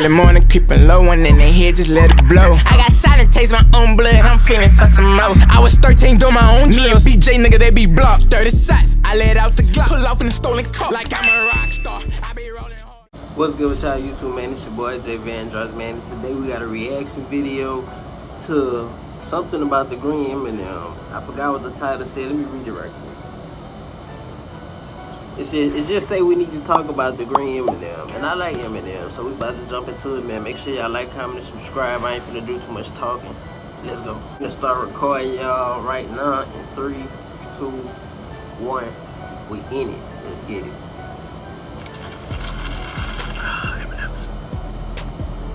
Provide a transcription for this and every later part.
Early morning, creeping low, and in the head, just let it blow. I got shot and taste my own blood, I'm feeling for some more. I was 13 doing my own drills. Me and BJ, nigga, they be blocked. 30 shots, I let out the Glock. Pull off in a stolen car, like I'm a rock star. I be rolling hard. What's good with y'all YouTube, man? It's your boy J Van Drugs, man. And today we got a reaction video to something about the green M&M. I forgot what the title said. Let me read it right quick. It just say we need to talk about the green M&M, and I like M&M, so we about to jump into it, man. Make sure y'all like, comment, and subscribe. I ain't finna do too much talking. Let's go. I'm gonna start recording y'all right now in 3, 2, 1. We in it. Let's get it. M&M's.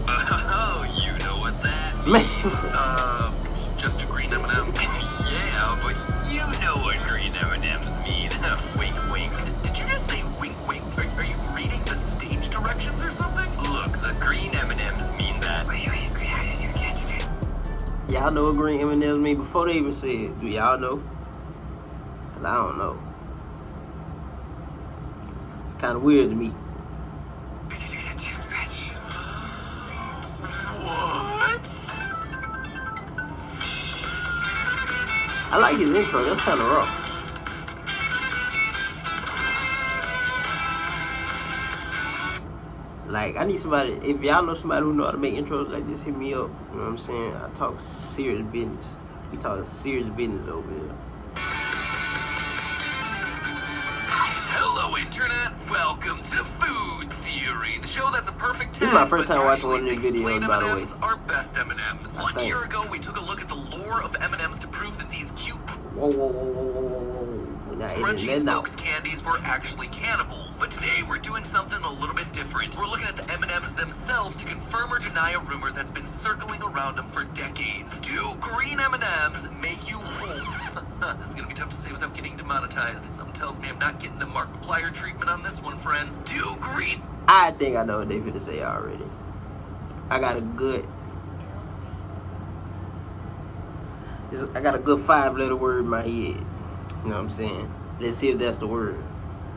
Oh, you know what that means. Just a green M&M. Yeah, but you know what green M&M's mean. Wink, wink. Did you just say wink, wink? Are you reading the stage directions or something? Look, the green M&M's mean that. Y'all know what green M&M's mean before they even said it. Do y'all know? Cause I don't know. Kind of weird to me. What? I like his intro. That's kind of rough. Like, I need somebody, if y'all know somebody who know how to make intros like this, hit me up. You know what I'm saying? I talk serious business. We talking serious business over here. Hello, Internet. Welcome to Food Theory, the show that's a perfect 10. This is my first time watching one of these videos, by the way. Are best M&Ms. 1 year ago, we took a look at the lore of M&Ms to prove that these cute, crunchy smokes candies were actually cannibals. But today, we're doing something a little bit different. We're looking at the M&Ms themselves to confirm or deny a rumor that's been circling around them for decades. Do green M&Ms make you whole? This is gonna be tough to say without getting demonetized. Something tells me I'm not getting the Markiplier treatment on this one, friends. Do green... I think I know what they finna say already. I got a good 5-letter word in my head. You know what I'm saying? Let's see if that's the word.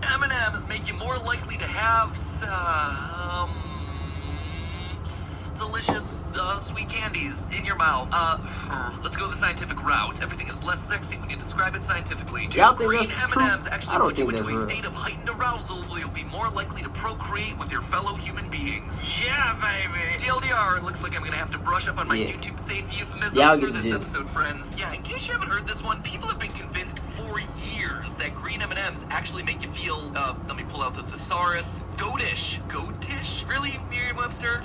M&Ms make you more likely to have delicious sweet candies in your mouth. Let's go the scientific route. Everything is less sexy when you describe it scientifically. Do green M&Ms actually put you into a state of heightened arousal where you'll be more likely to procreate with your fellow human beings? Yeah, baby. TLDR, it looks like I'm gonna have to brush up on my YouTube safe euphemisms for this episode, friends. Yeah, in case you haven't heard this one, people have been convinced for years that green M&Ms actually make you feel, let me pull out the thesaurus, goatish. Goatish? Really, Merriam-Webster?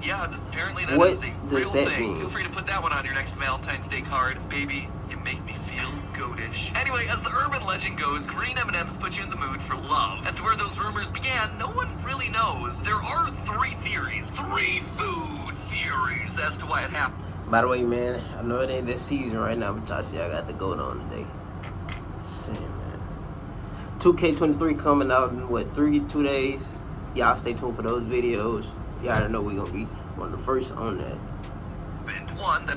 Yeah, apparently that is a real thing. Feel free to put that one on your next Valentine's Day card. Baby, you make me feel goatish. Anyway, as the urban legend goes, green M&Ms put you in the mood for love. As to where those rumors began, no one really knows. There are 3 theories. 3 food theories as to why it happened. By the way, man, I know it ain't this season right now, but y'all see I got the goat on today. Just saying, man. 2K23 coming out in, what, 2 days? Y'all stay tuned for those videos. Y'all already know we're gonna be one of the first on that.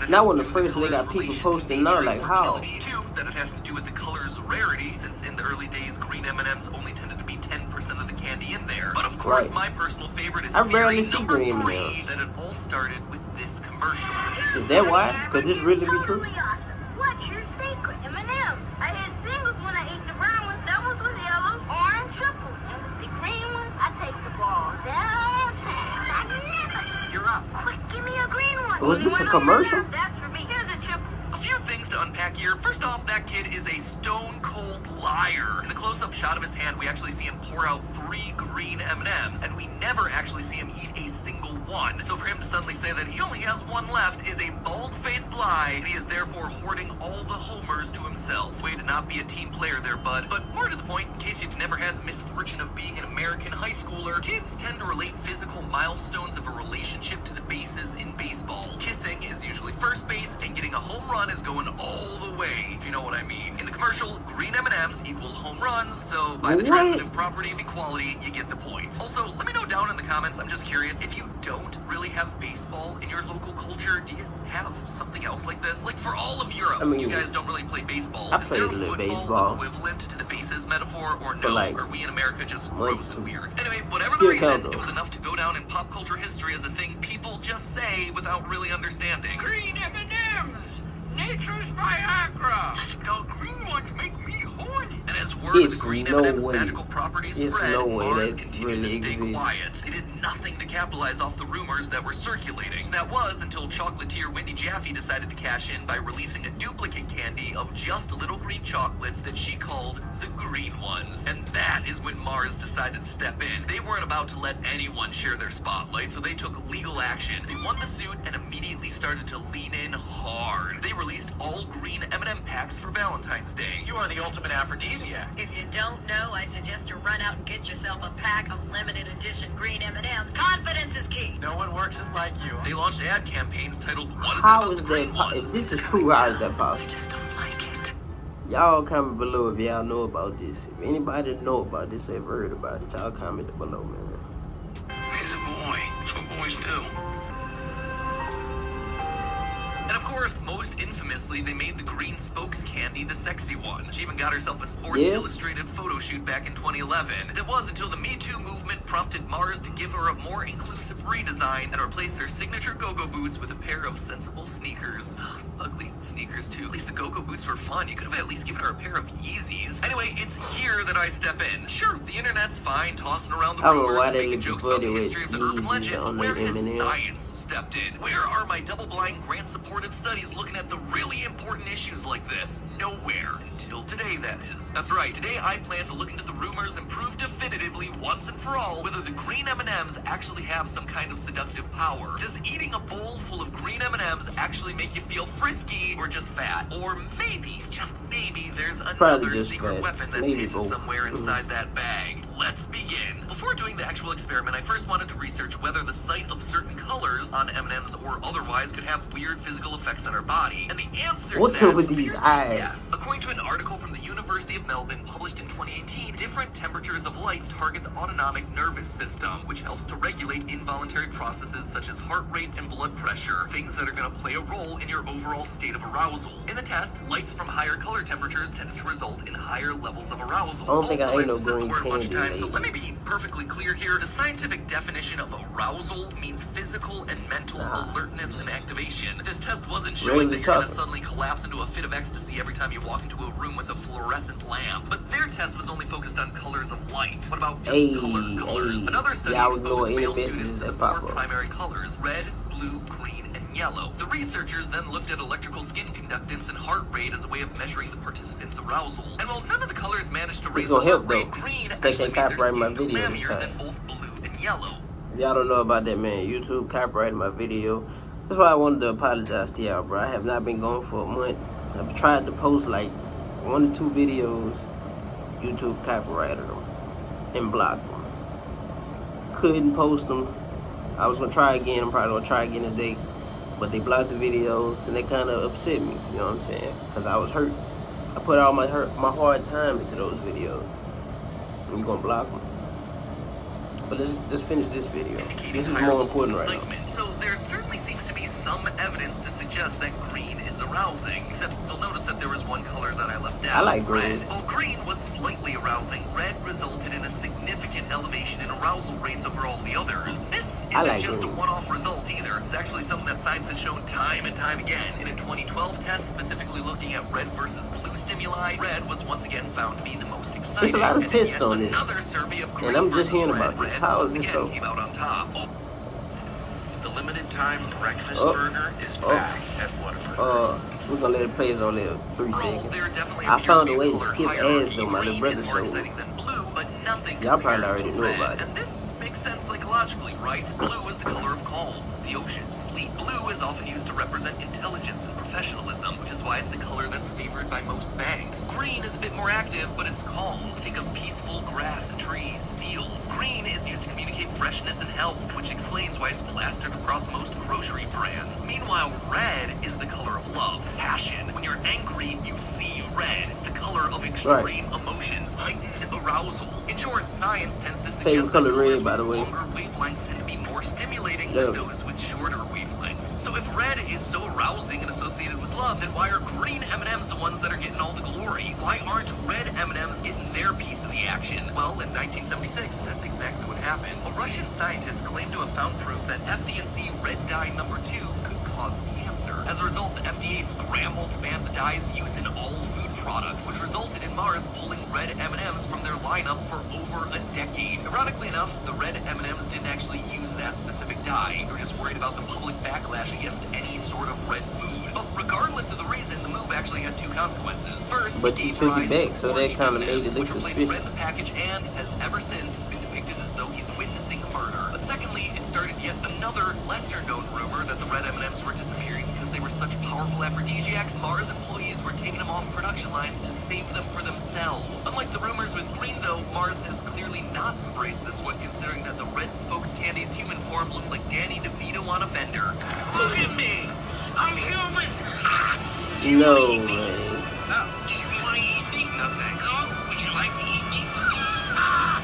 Not one of the first, they got people posting now, like how? 2, that it has to do with the color's rarity, since in the early days, green M&Ms only tended to be 10% of the candy in there. But of course, my personal favorite is theory number 3, that it all started with this commercial. Is that why? Could this really be true? What's your secret, M&M? I had singles when I ate the brown ones. That ones was yellow, orange, triple. And with the green ones, I take the ball downtown. You're up. Quick, give me a green one. Was this a commercial? That's for me. Here's a triple. A few things to unpack here. First off, that kid is a stone cold liar. In the close-up shot of his hand, we actually see him pour out 3 green M&Ms, and we never actually see him eat a single one. So for him to suddenly say that he only has 1 left is a bald-faced lie, and he is therefore hoarding all the homers to himself. Way to not be a team player there, bud. But more to the point, in case you've never had the misfortune of being an American high schooler, kids tend to relate physical milestones of a relationship to the bases in baseball. Kissing is usually first base, and getting a home run is going all the way, if you know what I mean. In the commercial, green M&Ms equal home runs, so by the transitive property of equality, you get the point. Also, let me know down in the comments, I'm just curious, if you don't really have baseball in your local culture, do you have something else like this? Like for all of Europe, you guys don't really play baseball. I played a little baseball. Equivalent to the bases metaphor, or no? Are we in America just gross and weird? Anyway, whatever still reason, count, though. it was enough to go down in pop culture history as a thing people just say without really understanding. Green M&Ms! Nature's Viagra! The green ones make me horny! And as word of the It's green no M&M's way. magical properties It's spread, no way Mars that continued really to stay exists. quiet. They did nothing to capitalize off the rumors that were circulating. That was until chocolatier Wendy Jaffe decided to cash in by releasing a duplicate candy of just little green chocolates that she called the green ones. And that is when Mars decided to step in. They weren't about to let anyone share their spotlight, so they took legal action. They won the suit and immediately started to lean in hard. They released all green M&M packs for Valentine's Day. You are the ultimate aphrodisiac. If you don't know, I suggest you run out and get yourself a pack of limited edition green M&Ms. Confidence is key. No one works it like you. They launched ad campaigns titled "What is How It About is the that Green possible? Ones?" If this is true, how is that I possible? just don't like it. Y'all comment below if y'all know about this. If anybody know about this, ever heard about it, y'all comment below, man. He's a boy. That's what boys do. And of course, most infamously, they made the green spokes candy the sexy one. She even got herself a Sports Yeah. Illustrated photo shoot back in 2011. It was until the Me Too movement prompted Mars to give her a more inclusive redesign and replace her signature go-go boots with a pair of sensible sneakers. Ugly sneakers too. At least the go-go boots were fun. You could have at least given her a pair of Yeezys. Anyway, it's here that I step in. Sure, the internet's fine, tossing around the I don't know rumors why and they making look jokes about the funny with history of the urban Yeezys legend. on Where their has M&Ms. science stepped in? Where are my double-blind, grant-supported studies looking at the really important issues like this? Nowhere. Until today, that is. That's right. Today, I plan to look into the rumors and prove definitively, once and for all, whether the green M&Ms actually have some kind of seductive power. Does eating a bowl full of green M&Ms actually make you feel frisky or just fat? Or maybe, just maybe, there's Probably another just secret fat. weapon that's Maybe hidden both. somewhere inside that bag. Let's begin. Before doing the actual experiment, I first wanted to research whether the sight of certain colors on M&Ms or otherwise could have weird physical effects on our body. And the answer What's to that up with these appears to be eyes? yes. According to an article from the University of Melbourne published in 2018, different temperatures of light target the autonomic nervous system, which helps to regulate involuntary processes such as heart rate and blood pressure, things that are going to play a role in your overall state of arousal. In the test, lights from higher color temperatures tended to result in higher levels of arousal. I don't think I Also, ate no I've said the green word a bunch of candy times, so lately. let me be perfectly clear here. The scientific definition of arousal means physical and mental alertness and activation. This test wasn't showing that you're going to chocolate. suddenly collapse into a fit of ecstasy every time you walk into a room with a fluorescent lamp. But their test was only focused on colors of light. What about just Hey, colors? hey. Another study Y'all ignore exposed any male messages students to that the pop four up. primary colors: red, blue, green, and yellow. The researchers then looked at electrical skin conductance and heart rate as a way of measuring the participants' arousal. And while none of the colors managed to raise the gonna help, heart rate, though. green They actually can't made their copyright my skin video this clammier time. than both blue and yellow. Y'all don't know about that, man. YouTube copyrighted my video. That's why I wanted to apologize to y'all, bro. I have not been going for a month. I've tried to post like 1 or 2 videos. YouTube copyrighted them and blocked them. Couldn't post them. I was gonna try again. I'm probably gonna try again today. But they blocked the videos and they kind of upset me. You know what I'm saying? Because I was hurt. I put all my hard time into those videos. And you're gonna block them. But let's just finish this video. This is Higher more levels of important right now. excitement. So there certainly seems to be some evidence to suggest that green is arousing. Except you'll notice that there was one color that I left out. I like green. Red. While green was slightly arousing, red resulted in a significant elevation in arousal rates over all the others. This I isn't like just green. a one-off result either. It's actually something that science has shown time and time again. In a 2012 test specifically looking at red versus blue stimuli, red was once again found to be the most exciting. There's a lot of And tests yet on this. Another survey of green And I'm just versus hearing red, about this. red How once is this again so? came out on top. The limited time breakfast Oh. burger is Oh. back at Whataburger. We're gonna let it play on there 3 Overall, seconds. there definitely I appears found to a be way to color skip hierarchy. ads though. My little Green brother is more showed me. exciting than blue, but nothing Y'all probably compares already to knew red. about it. And this makes sense psychologically, right? Blue is the color of calm, the ocean, sleep. Blue is often used to represent intelligence and professionalism, which is why it's the color that's favored by most banks. Green is a bit more active, but it's calm. Think of peaceful grass and trees, fields. Green is used to communicate freshness and health, which explains why it's plastered across most grocery brands. Meanwhile, red is the color of love, passion. When you're angry, you see red. It's the color of extreme emotions, heightened arousal. In short, science tends to suggest Favorite that color colors red, by the with way. longer wavelengths tend to be more stimulating Love. than those with shorter wavelengths. So if red is so arousing and associated with love, then why are green M&Ms the ones that are getting all the glory? Why aren't red M&Ms getting their piece of the action. Well, in 1976, that's exactly what happened. A Russian scientist claimed to have found proof that FD&C red dye number 2 could cause cancer. As a result, the FDA scrambled to ban the dye's use in all food products, which resulted in Mars pulling red M&Ms from their lineup for over a decade. Ironically enough, the red M&Ms didn't actually use that specific dye. They were just worried about the public backlash against any sort of red food. But regardless of the reason, the move actually had two consequences. First, But you took it back, so that kind of made it look which replaced suspicious. red in the package and has ever since been depicted as though he's witnessing a murder. But secondly, it started yet another lesser-known rumor that the red M&Ms were disappearing because they were such powerful aphrodisiacs. Mars employees were taking them off production lines to save them for themselves. Unlike the rumors with green, though, Mars has clearly not embraced this one, considering that the red spokes candy's human form looks like Danny DeVito on a bender. Look at me! I'm human! No, man. Do you want to eat me? No, thanks. No? Would you like to eat me?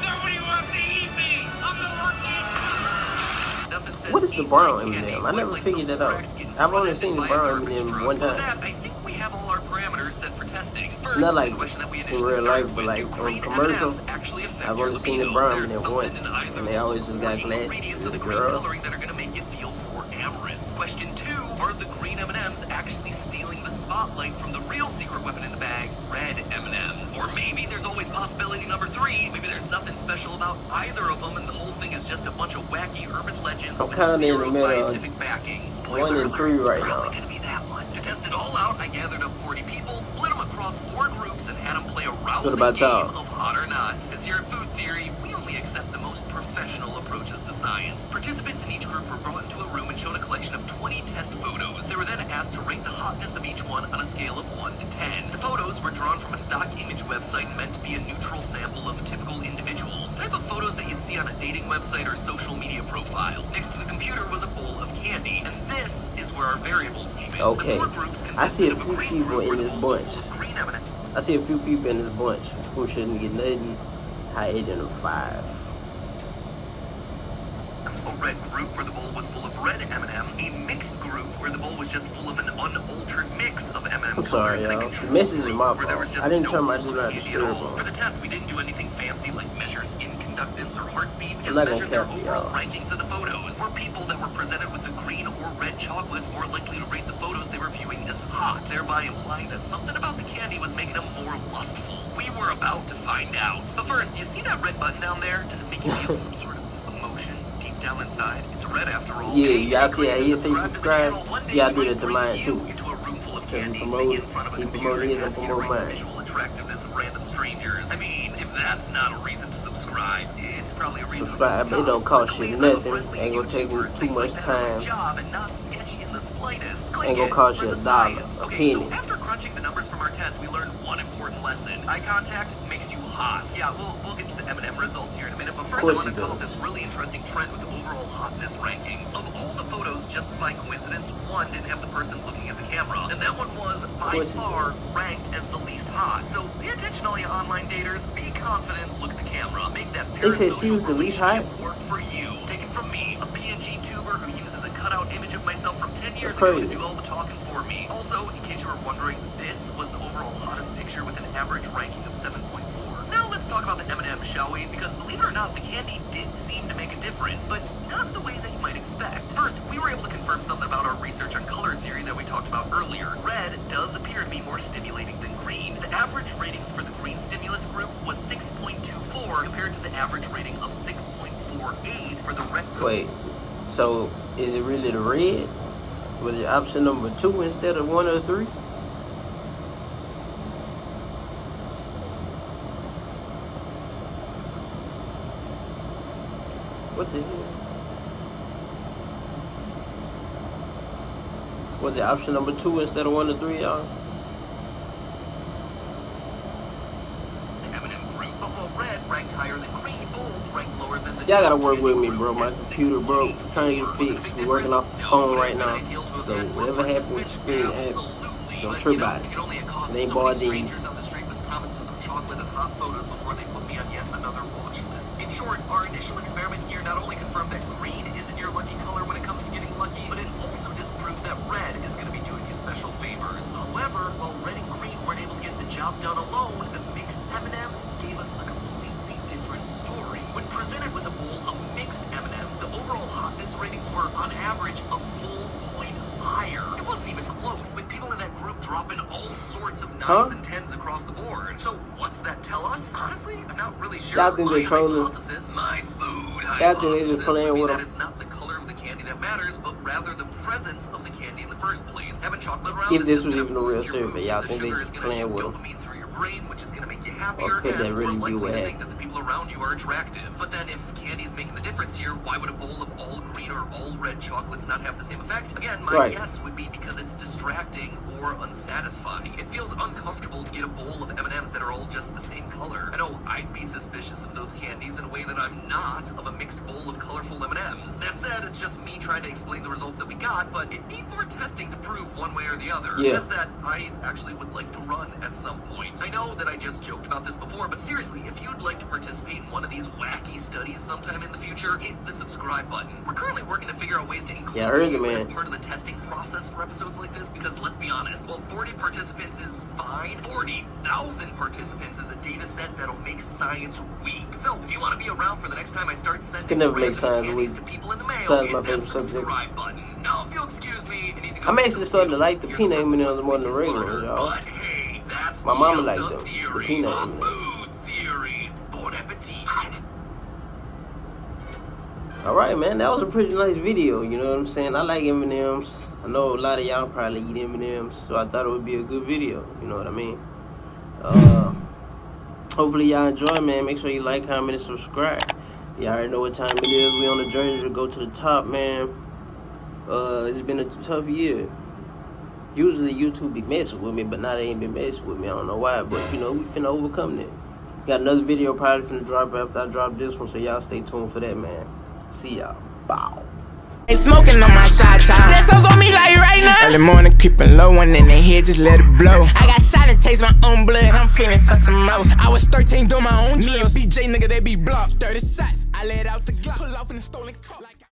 Nobody wants to eat me! I'm the luckiest! Nothing says What is the eat brown candy M&M? I never like figured the that out. crack skin I've only front seen the end by a brown garbage M&M truck. one With time. that, I think we have all our parameters set for testing. First, Not like the question that we in initially real started life, but with, like do on green commercials. M&Ms actually affect I've your only seen the libido? brown There's M&M once, something in either and they always just got the glass ingredients to of the the green girl. coloring that are going to make you feel more amorous. Question 2, are the green M&Ms actually stealing the spotlight from the real secret weapon in the bag, red M&Ms? Or maybe there's always possibility number 3, maybe there's nothing special about either of them and the whole thing is just a bunch of wacky urban legends I'm with kinda in the zero middle of scientific backing. 1 and 3 right Probably now. gonna be that one. To test it all out, I gathered up 40 people, split them across 4 groups, and had them play a rousing about game y'all? of hot or not. Because here at Food Theory, we only accept the most professional approaches to science. Participants in each group were brought into a room and shown a collection of 20 test photos. They were then asked to rate the hotness of each one on a scale of 1 to 10. The photos were drawn from a stock image website meant to be a neutral sample of typical individuals. The type of photos that you'd see on a dating website or social media profile. Next to the computer was a bowl of candy, and this is where our variables came in. Okay. The 4 groups I see a consisted of few green people group where in the this bowl was bunch. full of green M&Ms. I see a few people in this bunch who shouldn't get nothing higher than a 5. A red group where the bowl was full of red M&Ms, a mixed group where the bowl was just full of an unaltered mix of M&M I'm sorry, colors, and a y'all. control The message is group my where there was fault. just I didn't no turn my bowl do of not candy disturb at all. on. For the test, we didn't do anything fancy like measure skin conductance or heartbeat. We just not gonna measured their cap you, overall y'all. rankings of the photos. For people that were presented with the green or red chocolates, more likely to rate the photos they were viewing as hot, thereby implying that something about the candy was making them more lustful. We were about to find out. But first, you see that red button down there? Does it make you feel some sort of emotion deep down inside? It's red after all. Yeah, Hey, y'all click see how to he say to the subscribe? channel. One day Y'all we do might that to bring mine you too. into a room full of So he candy, promote- sit in front of a he computer promote and his and ask you to promote rate the mine. visual attractiveness of random strangers. I mean, if that's not a reason to subscribe, it's probably a reason Subscribe, to it don't cost you Luckily, I'm a nothing. friendly Ain't gonna take YouTuber. me too Things much like that are my time. job and not sketchy in the slightest. Click Ain't gonna it cost for you the $1, science. a Okay, so penny. after crunching the numbers from our test, we learned one important lesson. Eye contact makes you hot. Yeah, we'll get to the M&M results here in a minute, but first I course want to you call do. out this really interesting trend with overall hotness rankings. Of all the photos, just by coincidence, one didn't have the person looking at the camera, and that one was by course you far ranked as the least hot. So pay attention, all you online daters. Be confident, look at the camera. Make that They said she parasocial was the least relationship hot? work for you. Take it from me, a PNG tuber who uses a cutout image of myself from 10 years That's ago to crazy. do all the talking for me. Also, in case you were wondering, this was the overall hottest picture with an average ranking of 7.4. Now let's talk about the M&M, shall we? Because believe it or not, the candy did seem to make a difference, but not the way that you might expect. First, we were able to confirm something about our research on color theory that we talked about earlier. Red does appear to be more stimulating than green. The average ratings for the green stimulus group was 6.24 compared to the average rating of 6.48 for the red group. Wait, so is it really the red? Was it option number 2 instead of 1 or 3? What the hell? Was it option number 2 instead of 1 or 3, y'all? M&M group, but while red ranked higher than green, both ranked lower than the Y'all gotta work candy with me, group bro. My at computer broke. 6.84. Trying to get it Was it a fixed. big We're working difference? off the No, phone but right now. ideal to So have more whatever happens, participants, screen it. absolutely. Don't But, trip you know, about it. it could only accost It ain't so many bothering you. strangers on the street with promises of chocolate and hot photos before they put me on yet another watch list. In short, our initial experiment here not only confirmed that green isn't your lucky color when it comes to getting lucky, but it also disproved that red is going to be doing you special favors. However, while red and green weren't able to get the job done alone, the mixed M&Ms gave us a complete were, on average, a full point higher. It wasn't even close, with people in that group dropping all sorts of 9s and 10s across the board. So what's that tell us? Honestly, I'm not really sure. Y'all think they trolling? My food Y'all think they just playing with that them? it's not the color of the candy that matters, but rather the presence of the candy in the first place. Having chocolate around If is this just was gonna even a boost real your survey, mood. y'all The think they sugar just is gonna playing shoot with them? dopamine through your brain, which is gonna make you happier, Or could and that really we're be likely what to think happened? that the people around you are attractive. But then if candy is making the difference here, why would a bowl of all green or all red chocolates not have the same effect? Again, my guess would be because it's distracting or unsatisfying. It feels uncomfortable to get a bowl of M&Ms that are all just the same color. I know I'd be suspicious of those candies in a way that I'm not of a mixed bowl of colorful M&Ms. That said, it's just me trying to explain the results that we got, but it needs more testing to prove one way or the other. Yeah. Just that I actually would like to run at some point. I know that I just joked about this before, but seriously, if you'd like to participate in one of these wacky studies sometime in the future, hit the subscribe button. We're currently working to figure out ways to include you as part of the testing process for episodes like this, because let's be honest, while 40 participants is fine, 40,000 participants is a data set that'll make science weak. So if you want to be around for the next time I start sending random candies to people in the mail, hit that subscribe button. Now, if you'll excuse me, I need to go. I'm actually starting to like the peanut M&Ms more than the regular, y'all. But hey, that's My mama just liked a them, the theory, peanut a M&Ms. food theory. Bon appetit. Alright, man, that was a pretty nice video, you know what I'm saying? I like M&Ms. I know a lot of y'all probably eat M&Ms, so I thought it would be a good video, you know what I mean? Hopefully y'all enjoy, man. Make sure you like, comment, and subscribe. Y'all already know what time it is. We on a journey to go to the top, man. It's been a tough year. Usually YouTube be messing with me, but now they ain't been messing with me. I don't know why, but you know, we finna overcome that. Got another video probably finna drop after I drop this one, so y'all stay tuned for that, man. See y'all. Bow. Smoking on my shot top. That sounds on me like right now. Early morning creeping low, and in the head just let it blow. I got shot and taste my own blood. I'm feeling for some more. I was 13 doing my own drugs. Me and BJ nigga they be blocked. 30 shots. I let out the Glock. Pull off in a stolen car.